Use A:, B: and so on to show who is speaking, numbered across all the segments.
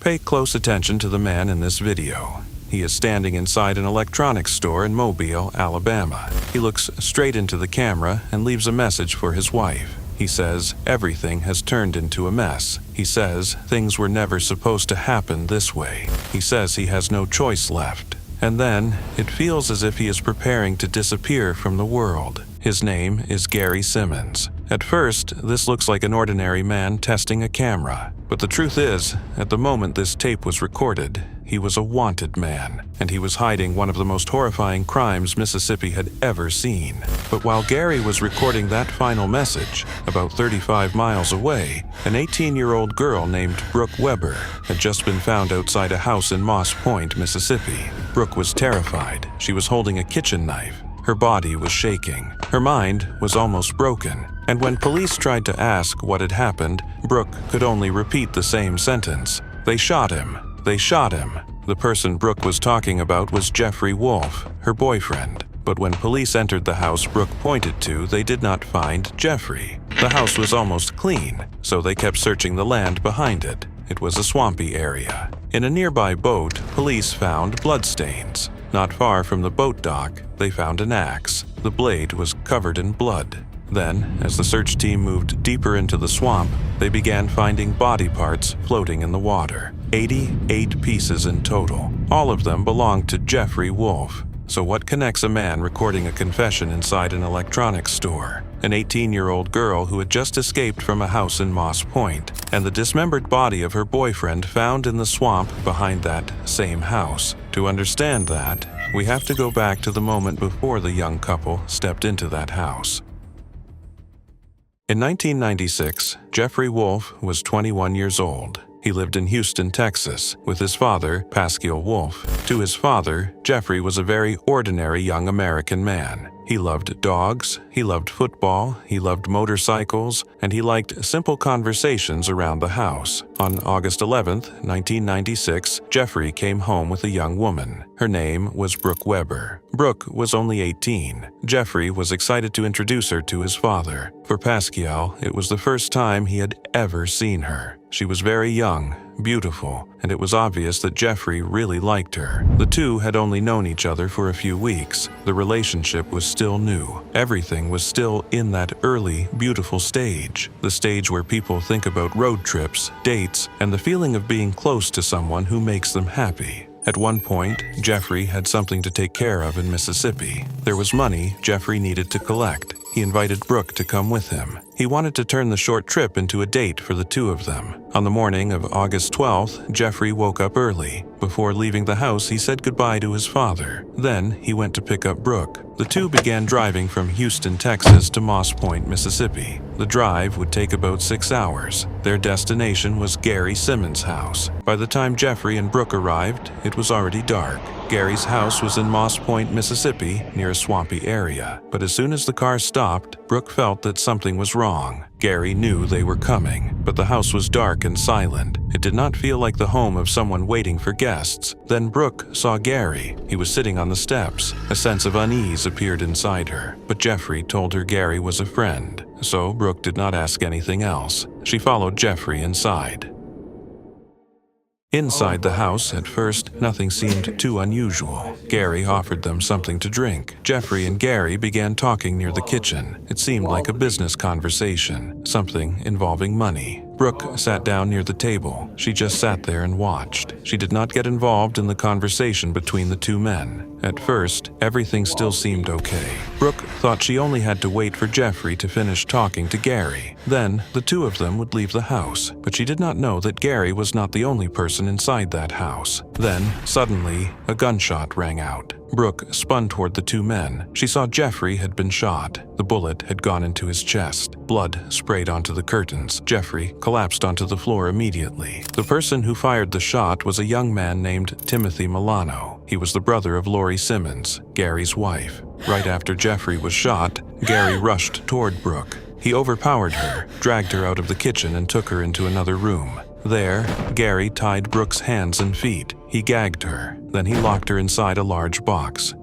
A: Pay close attention to the man in this video. He is standing inside an electronics store in Mobile, Alabama. He looks straight into the camera and leaves a message for his wife. He says, "Everything has turned into a mess." He says, "Things were never supposed to happen this way." He says he has no choice left. And then, it feels as if he is preparing to disappear from the world. His name is Gary Simmons. At first, this looks like an ordinary man testing a camera. But the truth is, at the moment this tape was recorded, he was a wanted man, and he was hiding one of the most horrifying crimes Mississippi had ever seen. But while Gary was recording that final message, about 35 miles away, an 18-year-old girl named Brooke Weber had just been found outside a house in Moss Point, Mississippi. Brooke was terrified. She was holding a kitchen knife. Her body was shaking. Her mind was almost broken. And when police tried to ask what had happened, Brooke could only repeat the same sentence. "They shot him. They shot him." The person Brooke was talking about was Jeffrey Wolf, her boyfriend. But when police entered the house Brooke pointed to, they did not find Jeffrey. The house was almost clean, so they kept searching the land behind it. It was a swampy area. In a nearby boat, police found bloodstains. Not far from the boat dock, they found an axe. The blade was covered in blood. Then, as the search team moved deeper into the swamp, they began finding body parts floating in the water. 88 pieces in total. All of them belonged to Jeffrey Wolf. So what connects a man recording a confession inside an electronics store, an 18-year-old girl who had just escaped from a house in Moss Point, and the dismembered body of her boyfriend found in the swamp behind that same house? To understand that, we have to go back to the moment before the young couple stepped into that house. In 1996, Jeffrey Wolf was 21 years old. He lived in Houston, Texas, with his father, Pascal Wolf. To his father, Jeffrey was a very ordinary young American man. He loved dogs, he loved football, he loved motorcycles, and he liked simple conversations around the house. On August 11, 1996, Jeffrey came home with a young woman. Her name was Brooke Weber. Brooke was only 18. Jeffrey was excited to introduce her to his father. For Pascal, it was the first time he had ever seen her. She was very young, beautiful, and it was obvious that Jeffrey really liked her. The two had only known each other for a few weeks. The relationship was still new. Everything was still in that early, beautiful stage. The stage where people think about road trips, dates, and the feeling of being close to someone who makes them happy. At one point, Jeffrey had something to take care of in Mississippi. There was money Jeffrey needed to collect. He invited Brooke to come with him. He wanted to turn the short trip into a date for the two of them. On the morning of August 12th, Jeffrey woke up early. Before leaving the house, he said goodbye to his father. Then, he went to pick up Brooke. The two began driving from Houston, Texas to Moss Point, Mississippi. The drive would take about 6 hours. Their destination was Gary Simmons' house. By the time Jeffrey and Brooke arrived, it was already dark. Gary's house was in Moss Point, Mississippi, near a swampy area. But as soon as the car stopped, Brooke felt that something was wrong. Gary knew they were coming, but the house was dark and silent. It did not feel like the home of someone waiting for guests. Then Brooke saw Gary. He was sitting on the steps. A sense of unease appeared inside her, but Jeffrey told her Gary was a friend. So Brooke did not ask anything else. She followed Jeffrey inside. Inside the house, at first, nothing seemed too unusual. Gary offered them something to drink. Jeffrey and Gary began talking near the kitchen. It seemed like a business conversation, something involving money. Brooke sat down near the table. She just sat there and watched. She did not get involved in the conversation between the two men. At first, everything still seemed okay. Brooke thought she only had to wait for Jeffrey to finish talking to Gary. Then, the two of them would leave the house. But she did not know that Gary was not the only person inside that house. Then, suddenly, a gunshot rang out. Brooke spun toward the two men. She saw Jeffrey had been shot. The bullet had gone into his chest. Blood sprayed onto the curtains. Jeffrey collapsed onto the floor immediately. The person who fired the shot was a young man named Timothy Milano. He was the brother of Lori Simmons, Gary's wife. Right after Jeffrey was shot, Gary rushed toward Brooke. He overpowered her, dragged her out of the kitchen, and took her into another room. There, Gary tied Brooke's hands and feet. He gagged her. Then he locked her inside a large box.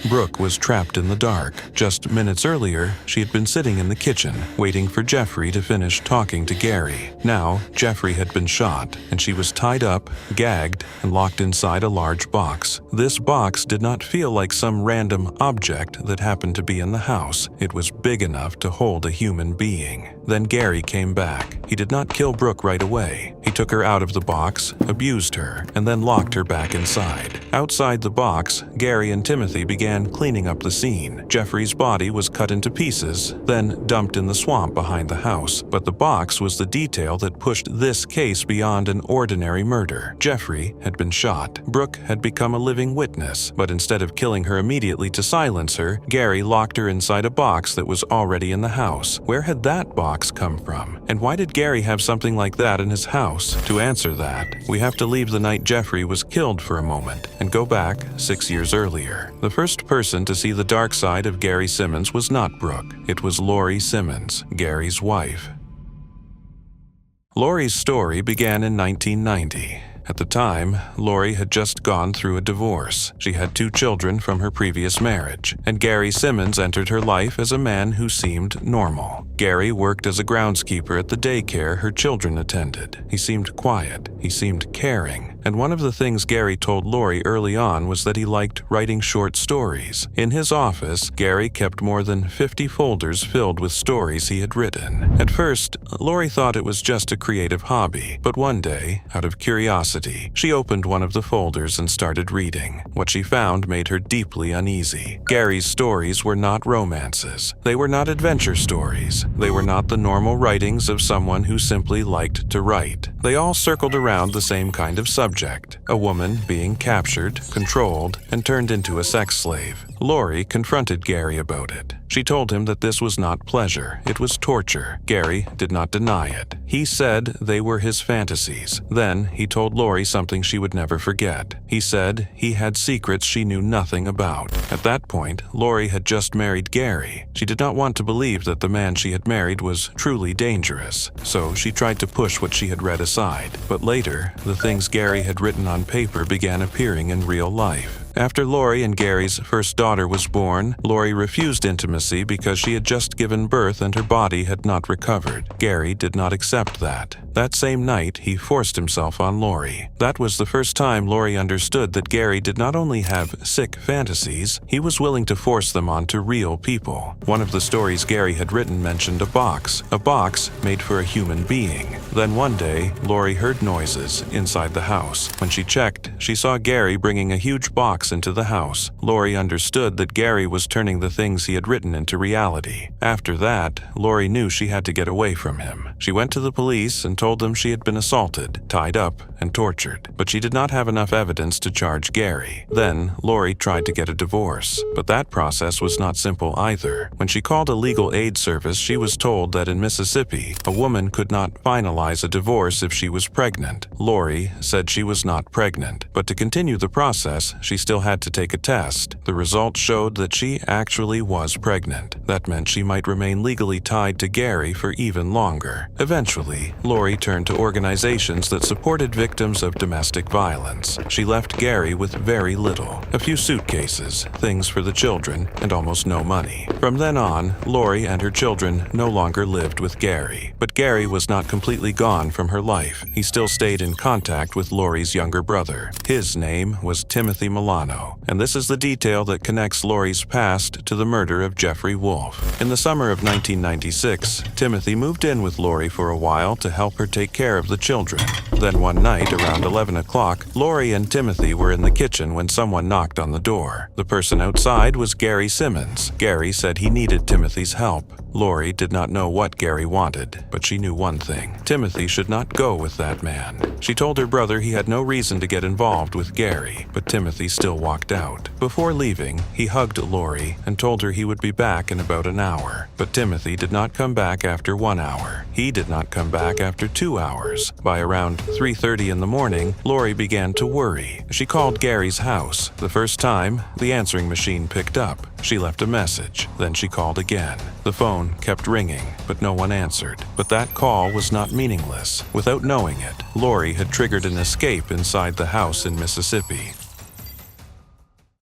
A: Brooke was trapped in the dark. Just minutes earlier, she had been sitting in the kitchen, waiting for Jeffrey to finish talking to Gary. Now, Jeffrey had been shot, and she was tied up, gagged, and locked inside a large box. This box did not feel like some random object that happened to be in the house. It was big enough to hold a human being. Then Gary came back. He did not kill Brooke right away. He took her out of the box, abused her, and then locked her back inside. Outside the box, Gary and Timothy began cleaning up the scene. Jeffrey's body was cut into pieces, then dumped in the swamp behind the house. But the box was the detail that pushed this case beyond an ordinary murder. Jeffrey had been shot. Brooke had become a living witness, but instead of killing her immediately to silence her, Gary locked her inside a box that was already in the house. Where had that box come from? And why did Gary have something like that in his house? To answer that, we have to leave the night Jeffrey was killed for a moment and go back 6 years earlier. The first person to see the dark side of Gary Simmons was not Brooke. It was Lori Simmons, Gary's wife. Lori's story began in 1990. At the time, Lori had just gone through a divorce. She had 2 children from her previous marriage, and Gary Simmons entered her life as a man who seemed normal. Gary worked as a groundskeeper at the daycare her children attended. He seemed quiet, he seemed caring, and one of the things Gary told Lori early on was that he liked writing short stories. In his office, Gary kept more than 50 folders filled with stories he had written. At first, Lori thought it was just a creative hobby, but one day, out of curiosity, she opened one of the folders and started reading. What she found made her deeply uneasy. Gary's stories were not romances. They were not adventure stories. They were not the normal writings of someone who simply liked to write. They all circled around the same kind of subject: a woman being captured, controlled, and turned into a sex slave. Lori confronted Gary about it. She told him that this was not pleasure, it was torture. Gary did not deny it. He said they were his fantasies. Then he told Lori something she would never forget. He said he had secrets she knew nothing about. At that point, Lori had just married Gary. She did not want to believe that the man she had married was truly dangerous, so she tried to push what she had read aside. But later, the things Gary had written on paper began appearing in real life. After Lori and Gary's first daughter was born, Lori refused intimacy because she had just given birth and her body had not recovered. Gary did not accept that. That same night, he forced himself on Lori. That was the first time Lori understood that Gary did not only have sick fantasies, he was willing to force them onto real people. One of the stories Gary had written mentioned a box made for a human being. Then one day, Lori heard noises inside the house. When she checked, she saw Gary bringing a huge box into the house. Lori understood that Gary was turning the things he had written into reality. After that, Lori knew she had to get away from him. She went to the police and told them she had been assaulted, tied up, and tortured, but she did not have enough evidence to charge Gary. Then, Lori tried to get a divorce, but that process was not simple either. When she called a legal aid service, she was told that in Mississippi, a woman could not finalize a divorce if she was pregnant. Lori said she was not pregnant, but to continue the process, she still had to take a test. The results showed that she actually was pregnant. That meant she might remain legally tied to Gary for even longer. Eventually, Lori turned to organizations that supported victims of domestic violence. She left Gary with very little: a few suitcases, things for the children, and almost no money. From then on, Lori and her children no longer lived with Gary. But Gary was not completely gone from her life. He still stayed in contact with Lori's younger brother. His name was Timothy Milano, and this is the detail that connects Lori's past to the murder of Jeffrey Wolf. In the summer of 1996, Timothy moved in with Lori for a while to help her take care of the children. Then one night, around 11 o'clock, Lori and Timothy were in the kitchen when someone knocked on the door. The person outside was Gary Simmons. Gary said he needed Timothy's help. Lori did not know what Gary wanted, but she knew one thing: Timothy should not go with that man. She told her brother he had no reason to get involved with Gary, but Timothy still walked out. Before leaving, he hugged Lori and told her he would be back in about an hour. But Timothy did not come back after 1 hour. He did not come back after 2 hours. By around 3:30 in the morning, Lori began to worry. She called Gary's house. The first time, the answering machine picked up. She left a message. Then she called again. The phone kept ringing, but no one answered. But that call was not meaningless. Without knowing it, Lori had triggered an escape inside the house in Mississippi.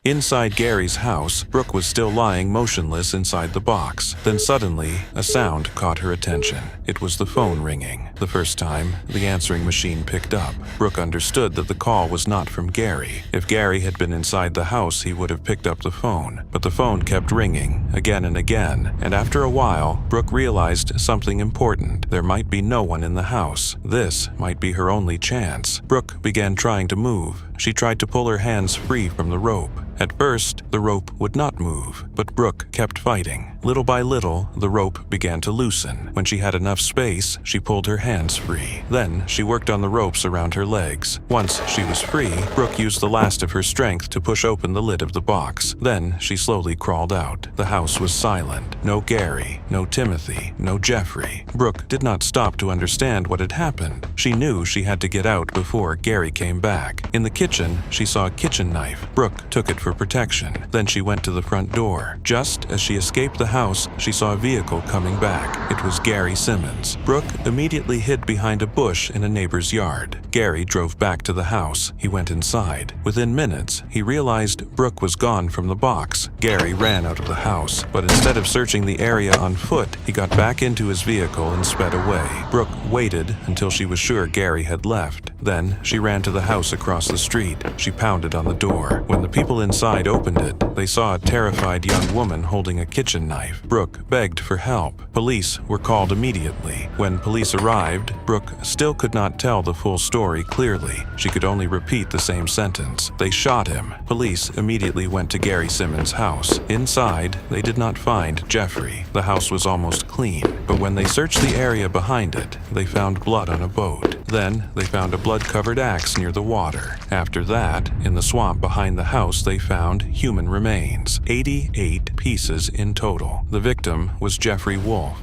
A: Inside Gary's house, Brooke was still lying motionless inside the box. Then suddenly, a sound caught her attention. It was the phone ringing. The first time, the answering machine picked up. Brooke understood that the call was not from Gary. If Gary had been inside the house, he would have picked up the phone. But the phone kept ringing, again and again, and after a while, Brooke realized something important. There might be no one in the house. This might be her only chance. Brooke began trying to move. She tried to pull her hands free from the rope. At first, the rope would not move, but Brooke kept fighting. Little by little, the rope began to loosen. When she had enough space, she pulled her hands free. Then, she worked on the ropes around her legs. Once she was free, Brooke used the last of her strength to push open the lid of the box. Then, she slowly crawled out. The house was silent. No Gary, no Timothy, no Jeffrey. Brooke did not stop to understand what had happened. She knew she had to get out before Gary came back. In the kitchen, she saw a kitchen knife. Brooke took it for protection. Then she went to the front door. Just as she escaped the house, she saw a vehicle coming back. It was Gary Simmons. Brooke immediately hid behind a bush in a neighbor's yard. Gary drove back to the house. He went inside. Within minutes, he realized Brooke was gone from the box. Gary ran out of the house, but instead of searching the area on foot, he got back into his vehicle and sped away. Brooke waited until she was sure Gary had left. Then, she ran to the house across the street. She pounded on the door. When the people inside opened it, they saw a terrified young woman holding a kitchen knife. Brooke begged for help. Police were called immediately. When police arrived, Brooke still could not tell the full story clearly. She could only repeat the same sentence. They shot him. Police immediately went to Gary Simmons' house. Inside, they did not find Jeffrey. The house was almost clean, but when they searched the area behind it, they found blood on a boat. Then, they found a blood-covered axe near the water. After that, in the swamp behind the house, they found human remains, 88 pieces in total. The victim was Jeffrey Wolf.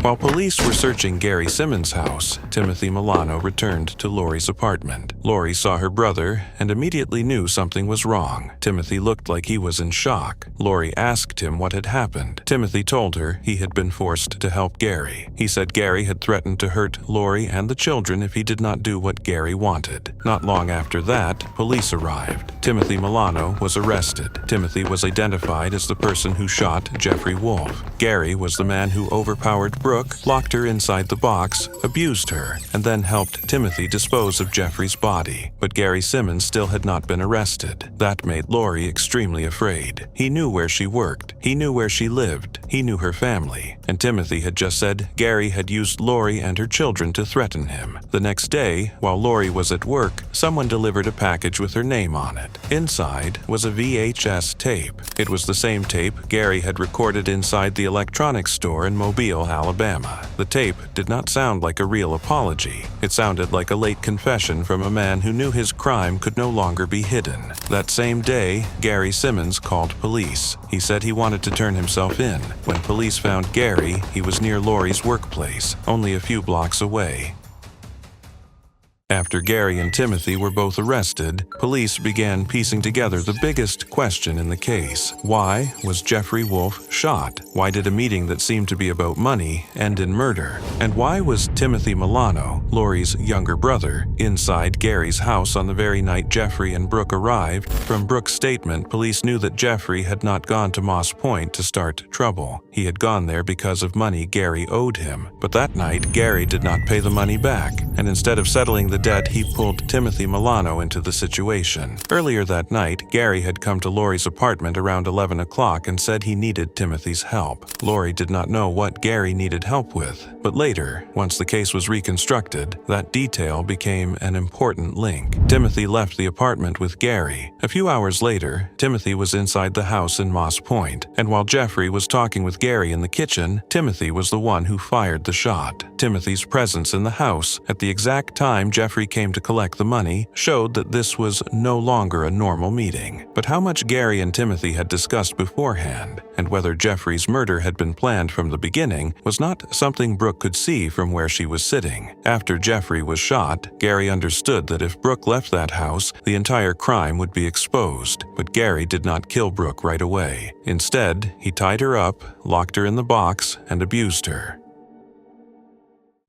A: While police were searching Gary Simmons' house, Timothy Milano returned to Lori's apartment. Lori saw her brother and immediately knew something was wrong. Timothy looked like he was in shock. Lori asked him what had happened. Timothy told her he had been forced to help Gary. He said Gary had threatened to hurt Lori and the children if he did not do what Gary wanted. Not long after that, police arrived. Timothy Milano was arrested. Timothy was identified as the person who shot Jeffrey Wolf. Gary was the man who overpowered Brooke, locked her inside the box, abused her, and then helped Timothy dispose of Jeffrey's body. But Gary Simmons still had not been arrested. That made Lori extremely afraid. He knew where she worked. He knew where she lived. He knew her family. And Timothy had just said Gary had used Lori and her children to threaten him. The next day, while Lori was at work, someone delivered a package with her name on it. Inside was a VHS tape. It was the same tape Gary had recorded inside the electronics store in Mobile, Alabama. The tape did not sound like a real apology. It sounded like a late confession from a man who knew his crime could no longer be hidden. That same day, Gary Simmons called police. He said he wanted to turn himself in. When police found Gary, he was near Lori's workplace, only a few blocks away. After Gary and Timothy were both arrested, police began piecing together the biggest question in the case. Why was Jeffrey Wolf shot? Why did a meeting that seemed to be about money end in murder? And why was Timothy Milano, Lori's younger brother, inside Gary's house on the very night Jeffrey and Brooke arrived? From Brooke's statement, police knew that Jeffrey had not gone to Moss Point to start trouble. He had gone there because of money Gary owed him. But that night, Gary did not pay the money back, and instead of settling the debt, he pulled Timothy Milano into the situation. Earlier that night, Gary had come to Lori's apartment around 11 o'clock and said he needed Timothy's help. Lori did not know what Gary needed help with, but later, once the case was reconstructed, that detail became an important link. Timothy left the apartment with Gary. A few hours later, Timothy was inside the house in Moss Point, and while Jeffrey was talking with Gary in the kitchen, Timothy was the one who fired the shot. Timothy's presence in the house at the exact time Jeffrey came to collect the money showed that this was no longer a normal meeting. But how much Gary and Timothy had discussed beforehand, and whether Jeffrey's murder had been planned from the beginning, was not something Brooke could see from where she was sitting. After Jeffrey was shot, Gary understood that if Brooke left that house, the entire crime would be exposed. But Gary did not kill Brooke right away. Instead, he tied her up, locked her in the box, and abused her.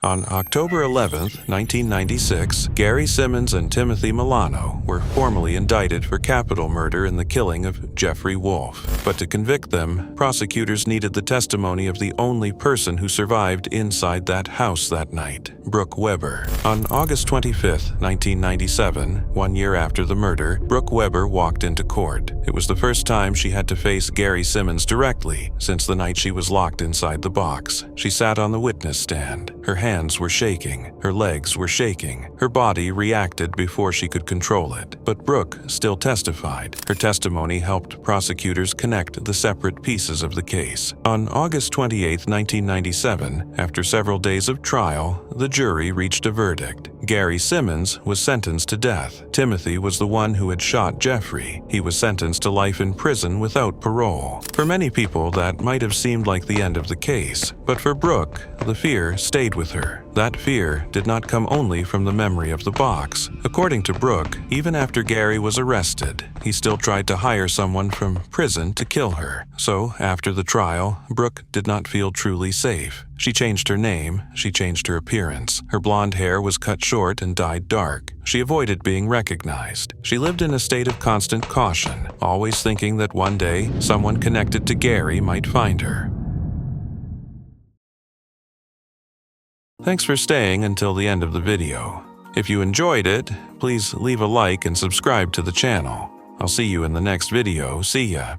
A: On October 11, 1996, Gary Simmons and Timothy Milano were formally indicted for capital murder in the killing of Jeffrey Wolf. But to convict them, prosecutors needed the testimony of the only person who survived inside that house that night, Brooke Weber. On August 25, 1997, 1 year after the murder, Brooke Weber walked into court. It was the first time she had to face Gary Simmons directly since the night she was locked inside the box. She sat on the witness stand. Her hands were shaking. Her legs were shaking. Her body reacted before she could control it. But Brooke still testified. Her testimony helped prosecutors connect the separate pieces of the case. On August 28, 1997, after several days of trial, the jury reached a verdict. Gary Simmons was sentenced to death. Timothy was the one who had shot Jeffrey. He was sentenced to life in prison without parole. For many people, that might have seemed like the end of the case, but for Brooke, the fear stayed with her. That fear did not come only from the memory of the box. According to Brooke, even after Gary was arrested, he still tried to hire someone from prison to kill her. So, after the trial, Brooke did not feel truly safe. She changed her name, she changed her appearance. Her blonde hair was cut short and dyed dark. She avoided being recognized. She lived in a state of constant caution, always thinking that one day someone connected to Gary might find her. Thanks for staying until the end of the video. If you enjoyed it, please leave a like and subscribe to the channel. I'll see you in the next video. See ya.